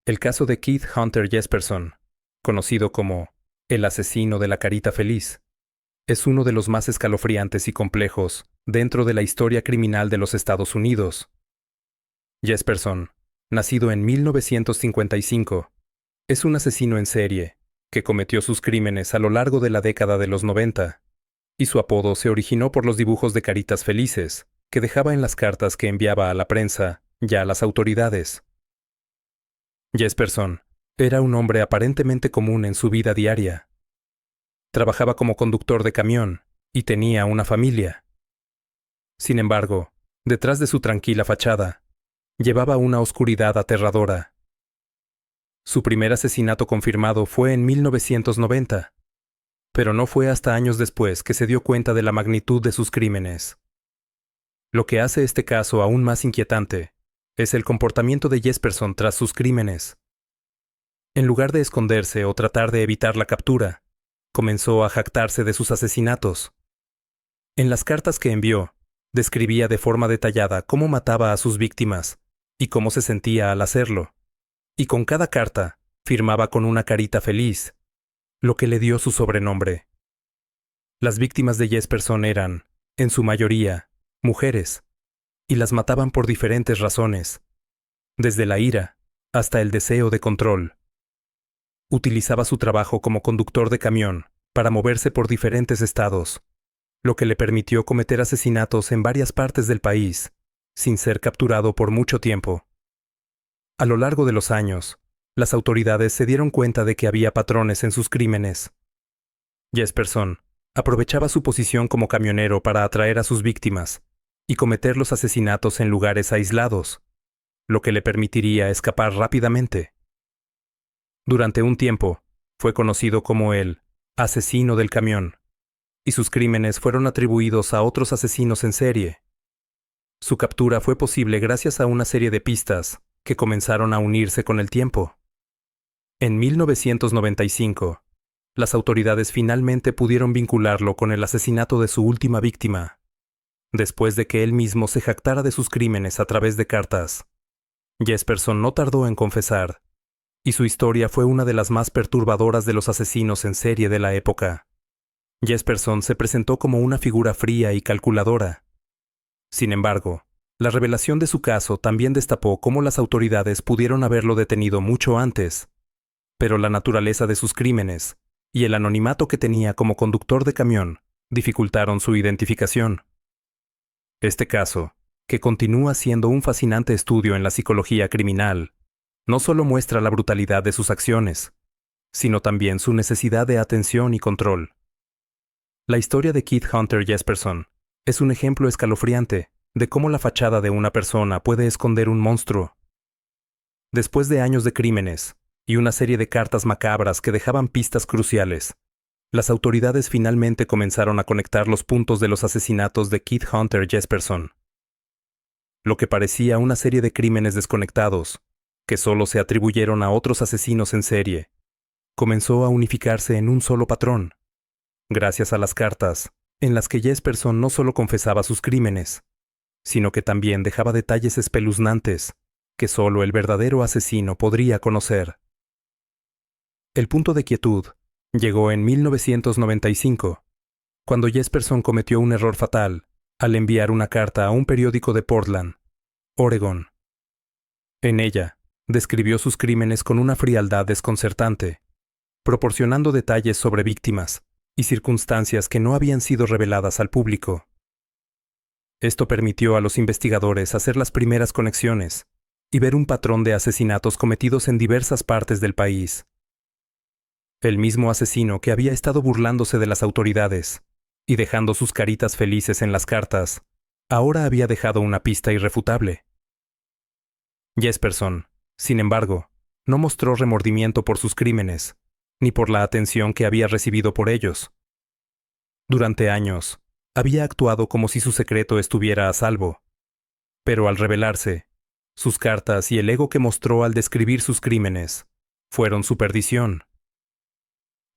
El caso de Keith Hunter Jesperson, conocido como el asesino de la carita feliz, es uno de los más escalofriantes y complejos dentro de la historia criminal de los Estados Unidos. Jesperson, nacido en 1955, es un asesino en serie que cometió sus crímenes a lo largo de la década de los 90, y su apodo se originó por los dibujos de caritas felices que dejaba en las cartas que enviaba a la prensa y a las autoridades. Jesperson era un hombre aparentemente común en su vida diaria. Trabajaba como conductor de camión y tenía una familia. Sin embargo, detrás de su tranquila fachada, llevaba una oscuridad aterradora. Su primer asesinato confirmado fue en 1990, pero no fue hasta años después que se dio cuenta de la magnitud de sus crímenes. Lo que hace este caso aún más inquietante es el comportamiento de Jesperson tras sus crímenes. En lugar de esconderse o tratar de evitar la captura, comenzó a jactarse de sus asesinatos. En las cartas que envió, describía de forma detallada cómo mataba a sus víctimas y cómo se sentía al hacerlo. Y con cada carta, firmaba con una carita feliz, lo que le dio su sobrenombre. Las víctimas de Jesperson eran, en su mayoría, mujeres, y las mataban por diferentes razones, desde la ira hasta el deseo de control. Utilizaba su trabajo como conductor de camión para moverse por diferentes estados, lo que le permitió cometer asesinatos en varias partes del país, sin ser capturado por mucho tiempo. A lo largo de los años, las autoridades se dieron cuenta de que había patrones en sus crímenes. Jesperson aprovechaba su posición como camionero para atraer a sus víctimas y cometer los asesinatos en lugares aislados, lo que le permitiría escapar rápidamente. Durante un tiempo, fue conocido como el asesino del camión, y sus crímenes fueron atribuidos a otros asesinos en serie. Su captura fue posible gracias a una serie de pistas que comenzaron a unirse con el tiempo. En 1995, las autoridades finalmente pudieron vincularlo con el asesinato de su última víctima, después de que él mismo se jactara de sus crímenes a través de cartas. Jesperson no tardó en confesar, y su historia fue una de las más perturbadoras de los asesinos en serie de la época. Jesperson se presentó como una figura fría y calculadora. Sin embargo, la revelación de su caso también destapó cómo las autoridades pudieron haberlo detenido mucho antes, pero la naturaleza de sus crímenes y el anonimato que tenía como conductor de camión dificultaron su identificación. Este caso, que continúa siendo un fascinante estudio en la psicología criminal, no solo muestra la brutalidad de sus acciones, sino también su necesidad de atención y control. La historia de Keith Hunter Jesperson es un ejemplo escalofriante de cómo la fachada de una persona puede esconder un monstruo. Después de años de crímenes y una serie de cartas macabras que dejaban pistas cruciales, las autoridades finalmente comenzaron a conectar los puntos de los asesinatos de Keith Hunter Jesperson. Lo que parecía una serie de crímenes desconectados, que solo se atribuyeron a otros asesinos en serie, comenzó a unificarse en un solo patrón, gracias a las cartas, en las que Jesperson no solo confesaba sus crímenes, sino que también dejaba detalles espeluznantes que solo el verdadero asesino podría conocer. El punto de quietud llegó en 1995, cuando Jesperson cometió un error fatal al enviar una carta a un periódico de Portland, Oregón. En ella, describió sus crímenes con una frialdad desconcertante, proporcionando detalles sobre víctimas y circunstancias que no habían sido reveladas al público. Esto permitió a los investigadores hacer las primeras conexiones y ver un patrón de asesinatos cometidos en diversas partes del país. El mismo asesino que había estado burlándose de las autoridades y dejando sus caritas felices en las cartas, ahora había dejado una pista irrefutable. Jesperson, sin embargo, no mostró remordimiento por sus crímenes, ni por la atención que había recibido por ellos. Durante años, había actuado como si su secreto estuviera a salvo, pero al revelarse, sus cartas y el ego que mostró al describir sus crímenes fueron su perdición.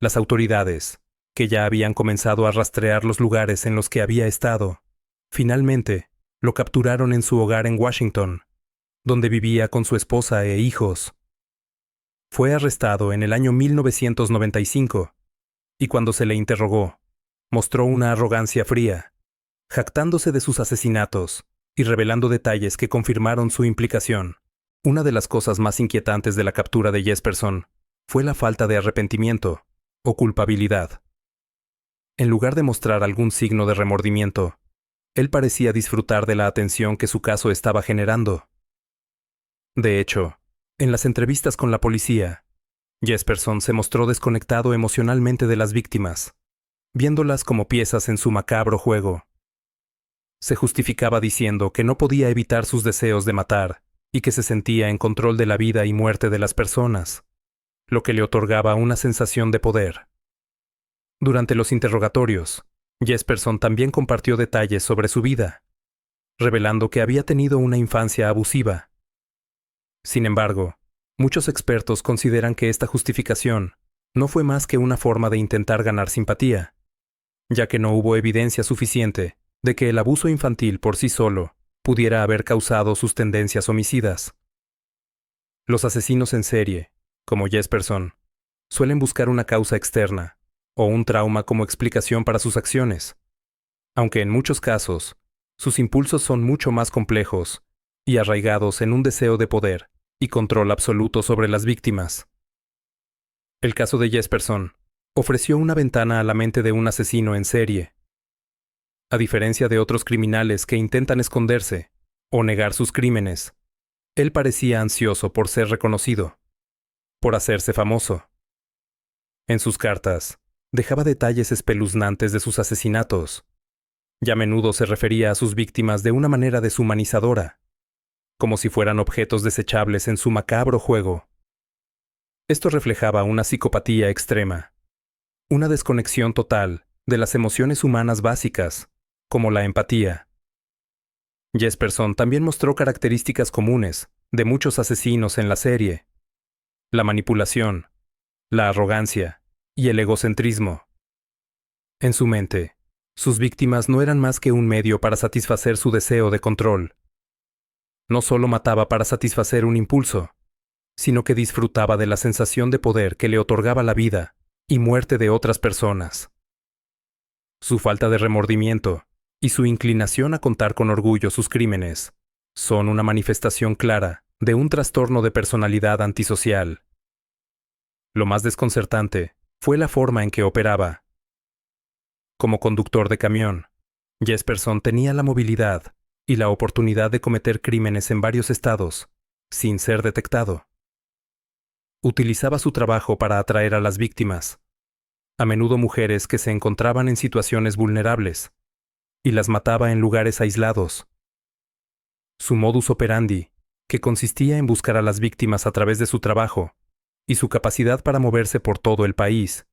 Las autoridades, que ya habían comenzado a rastrear los lugares en los que había estado, finalmente lo capturaron en su hogar en Washington, donde vivía con su esposa e hijos. Fue arrestado en el año 1995 y cuando se le interrogó, mostró una arrogancia fría, jactándose de sus asesinatos y revelando detalles que confirmaron su implicación. Una de las cosas más inquietantes de la captura de Jesperson fue la falta de arrepentimiento o culpabilidad. En lugar de mostrar algún signo de remordimiento, él parecía disfrutar de la atención que su caso estaba generando. De hecho, en las entrevistas con la policía, Jesperson se mostró desconectado emocionalmente de las víctimas, viéndolas como piezas en su macabro juego. Se justificaba diciendo que no podía evitar sus deseos de matar y que se sentía en control de la vida y muerte de las personas, lo que le otorgaba una sensación de poder. Durante los interrogatorios, Jesperson también compartió detalles sobre su vida, revelando que había tenido una infancia abusiva. Sin embargo, muchos expertos consideran que esta justificación no fue más que una forma de intentar ganar simpatía, ya que no hubo evidencia suficiente de que el abuso infantil por sí solo pudiera haber causado sus tendencias homicidas. Los asesinos en serie, como Jesperson, suelen buscar una causa externa o un trauma como explicación para sus acciones, aunque en muchos casos, sus impulsos son mucho más complejos y arraigados en un deseo de poder y control absoluto sobre las víctimas. El caso de Jesperson ofreció una ventana a la mente de un asesino en serie. A diferencia de otros criminales que intentan esconderse o negar sus crímenes, él parecía ansioso por ser reconocido, por hacerse famoso. En sus cartas, dejaba detalles espeluznantes de sus asesinatos, y a menudo se refería a sus víctimas de una manera deshumanizadora, como si fueran objetos desechables en su macabro juego. Esto reflejaba una psicopatía extrema, una desconexión total de las emociones humanas básicas, como la empatía. Jesperson también mostró características comunes de muchos asesinos en la serie: la manipulación, la arrogancia y el egocentrismo. En su mente, sus víctimas no eran más que un medio para satisfacer su deseo de control. No solo mataba para satisfacer un impulso, sino que disfrutaba de la sensación de poder que le otorgaba la vida y muerte de otras personas. Su falta de remordimiento y su inclinación a contar con orgullo sus crímenes son una manifestación clara de un trastorno de personalidad antisocial. Lo más desconcertante fue la forma en que operaba. Como conductor de camión, Jesperson tenía la movilidad y la oportunidad de cometer crímenes en varios estados, sin ser detectado. Utilizaba su trabajo para atraer a las víctimas, a menudo mujeres que se encontraban en situaciones vulnerables, y las mataba en lugares aislados. Su modus operandi, que consistía en buscar a las víctimas a través de su trabajo, y su capacidad para moverse por todo el país,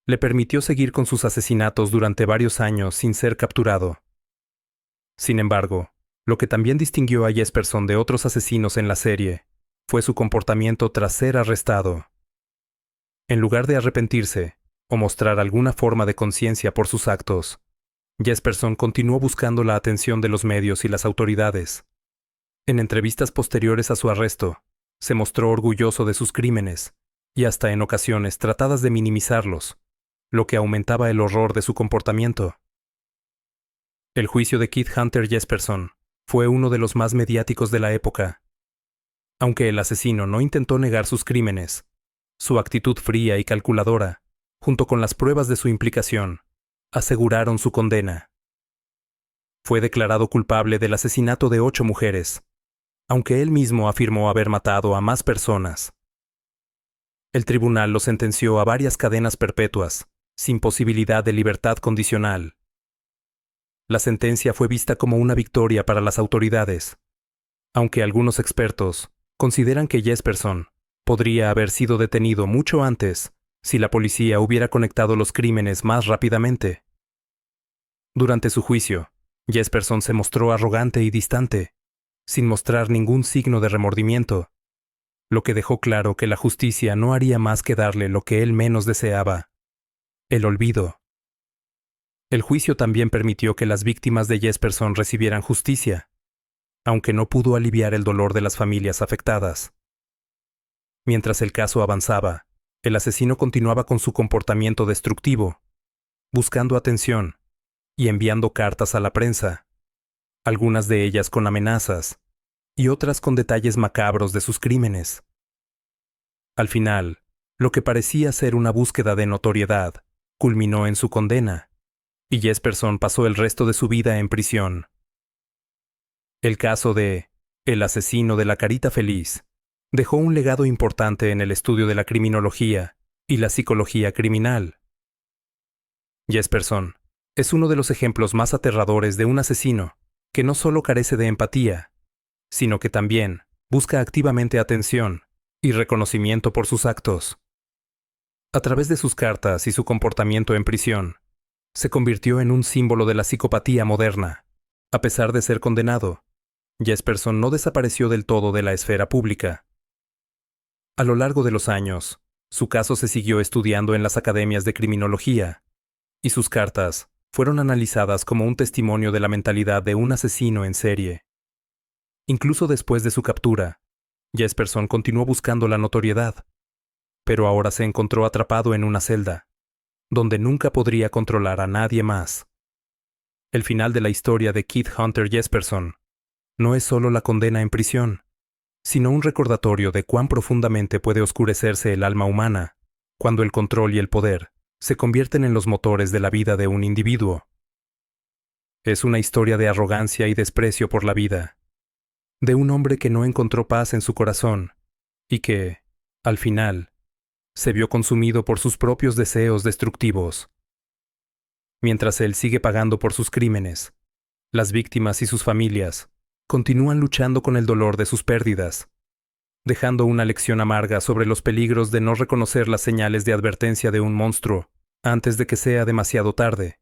le permitió seguir con sus asesinatos durante varios años sin ser capturado. Sin embargo, lo que también distinguió a Jesperson de otros asesinos en la serie fue su comportamiento tras ser arrestado. En lugar de arrepentirse o mostrar alguna forma de conciencia por sus actos, Jesperson continuó buscando la atención de los medios y las autoridades. En entrevistas posteriores a su arresto, se mostró orgulloso de sus crímenes y hasta en ocasiones tratadas de minimizarlos, lo que aumentaba el horror de su comportamiento. El juicio de Keith Hunter Jesperson fue uno de los más mediáticos de la época. Aunque el asesino no intentó negar sus crímenes, su actitud fría y calculadora, junto con las pruebas de su implicación, aseguraron su condena. Fue declarado culpable del asesinato de 8 mujeres, aunque él mismo afirmó haber matado a más personas. El tribunal lo sentenció a varias cadenas perpetuas, sin posibilidad de libertad condicional. La sentencia fue vista como una victoria para las autoridades, aunque algunos expertos consideran que Jesperson podría haber sido detenido mucho antes si la policía hubiera conectado los crímenes más rápidamente. Durante su juicio, Jesperson se mostró arrogante y distante, sin mostrar ningún signo de remordimiento, lo que dejó claro que la justicia no haría más que darle lo que él menos deseaba: el olvido. El juicio también permitió que las víctimas de Jesperson recibieran justicia, aunque no pudo aliviar el dolor de las familias afectadas. Mientras el caso avanzaba, el asesino continuaba con su comportamiento destructivo, buscando atención y enviando cartas a la prensa, algunas de ellas con amenazas y otras con detalles macabros de sus crímenes. Al final, lo que parecía ser una búsqueda de notoriedad culminó en su condena, y Jesperson pasó el resto de su vida en prisión. El caso de El asesino de la carita feliz dejó un legado importante en el estudio de la criminología y la psicología criminal. Jesperson es uno de los ejemplos más aterradores de un asesino que no solo carece de empatía, sino que también busca activamente atención y reconocimiento por sus actos. A través de sus cartas y su comportamiento en prisión, se convirtió en un símbolo de la psicopatía moderna. A pesar de ser condenado, Jesperson no desapareció del todo de la esfera pública. A lo largo de los años, su caso se siguió estudiando en las academias de criminología, y sus cartas fueron analizadas como un testimonio de la mentalidad de un asesino en serie. Incluso después de su captura, Jesperson continuó buscando la notoriedad, pero ahora se encontró atrapado en una celda, donde nunca podría controlar a nadie más. El final de la historia de Keith Hunter Jesperson no es solo la condena en prisión, sino un recordatorio de cuán profundamente puede oscurecerse el alma humana cuando el control y el poder se convierten en los motores de la vida de un individuo. Es una historia de arrogancia y desprecio por la vida, de un hombre que no encontró paz en su corazón y que, al final, se vio consumido por sus propios deseos destructivos. Mientras él sigue pagando por sus crímenes, las víctimas y sus familias continúan luchando con el dolor de sus pérdidas, dejando una lección amarga sobre los peligros de no reconocer las señales de advertencia de un monstruo antes de que sea demasiado tarde.